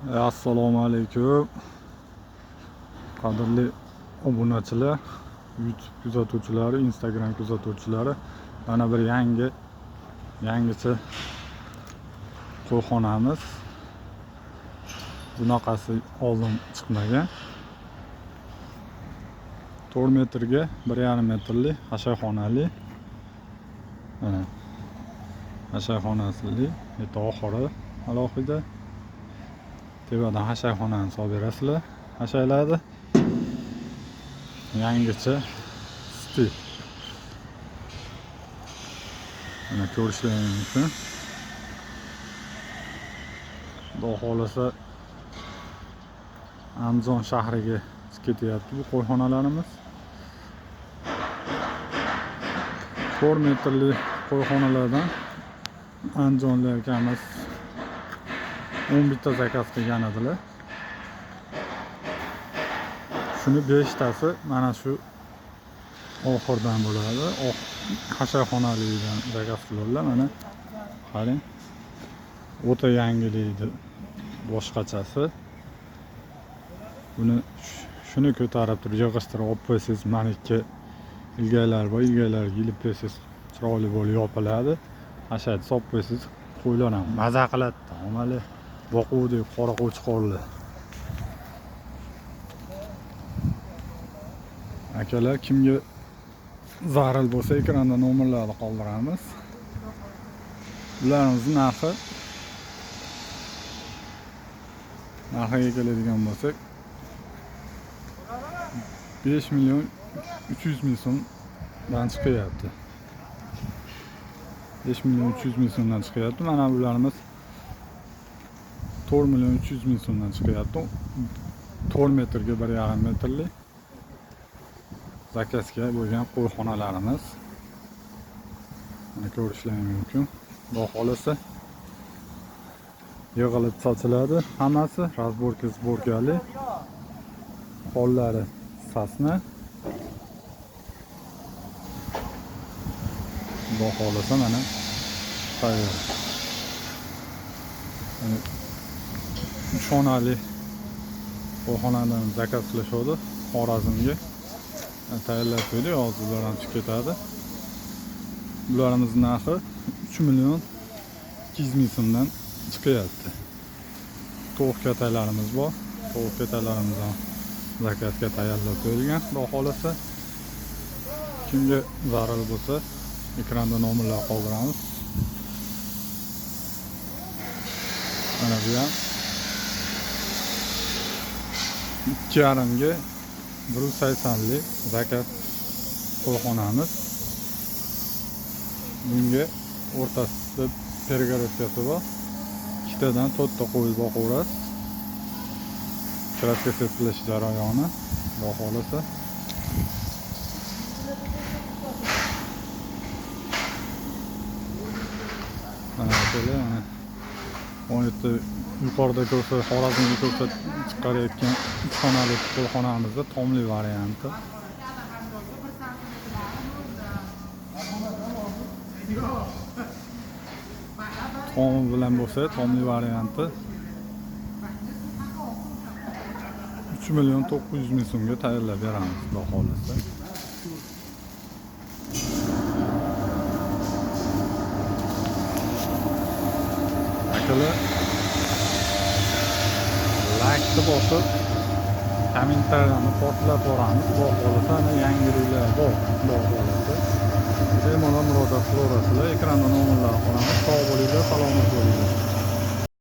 Assalomu alaykum. Qadrli obunachilar, YouTube kuzatuvchilari, Instagram kuzatuvchilari, mana bir yangicha qo'yxonamiz. Bunaqasi oldin chiqmagan. 4 metrga 1,5 metrli hasharxonali. Mana hasharxonasili, oxiri alohida. Tevadan hasharxonani solib berasizlar. Hasharladi. Yangicha stil. Mana ko'rishlaringiz mumkin. Xudo xolasa Andijon shahriga ketyapti bu qo'yxonalarimiz. 4 metrli qo'yxonalardan Andijonlik akamiz 11 ta zakaz qilgan edilar. Shuni 5 tasi mana shu oxirdan bo'ladi. Hasharxonalidan zakaz qilganlar. Mana qarang. O'ta yangilikdi. Boshqachasi. Buni shuni ko'tarib turib yig'ishtirib olib qo'ysangiz, maniki ilgaklar bor, ilgaklarga ilib qo'ysangiz chiroyli bo'lib yopiladi. Hasharni solib qo'ysangiz, qo'ylar ham maza qiladi. Omali boquvdek qora qo'chqorlar. Akalar, kimga zarur bo'lsa ekranda nomerlarni qoldiramiz. Ularimizni narxiga keladigan bo'lsak 5 milyon 300 ming so'mdan chiqyapti. 5 milyon 300 ming so'mdan chiqyapti. Mana bularimiz 4 milyon 300 ming so'mdan chiqyapti. 4 metrga 1,5 metrli zakazga bo'lgan qo'yxonalarimiz. Mana ko'rishlaringiz mumkin. Xudo xolasa yig'ilib sotiladi. Hammasi razborka-zborkali. Qo'llari sasna. Xudo xolasa mana tayyor. Uch xonali qo'yxonadan zakaz qilishadi. Xorazmga tayyorlab qo'ydik. Hozir ular ham chiqib ketadi. Bularimiz narxi 3 milyon 200 ming so'mdan chiqyapti. To'q kataylarimiz bor. To'q kataylarimiz ham zakazga tayyorlab qo'yilgan. Xudo xolasa kimga zarur bo'lsa ekranda nomerlar qoldiramiz. Mana bu ham 2,5 ga 180 lik zakaz qo'yxonamiz. Bunga o'rtasida pergorodkasi bor. Ikkitadan 4 ta qo'yib boqaverasiz. Kraska sepilish jarayoni Xudo xolasa. Mana shunday, mana 17 yuqorida ko'rsa, Xorazmga ko'rsa chiqarayotgan 3 xonali qo'yxonamizda tomli varianti. Tom bilan bo'lsa, tomli varianti 3 milyon 900 ming so'mga tayyorlab beramiz, Xudo xolasa. Akalar, like bosib, kommentariyani portlab boramiz. Xudo xolasa, yangiliklar bor, Xudo xolasa. Bemalol murojaat qilaverasizlar. Ekranda nomerlar qolamiz. Sog' bo'linglar, salomat bo'linglar.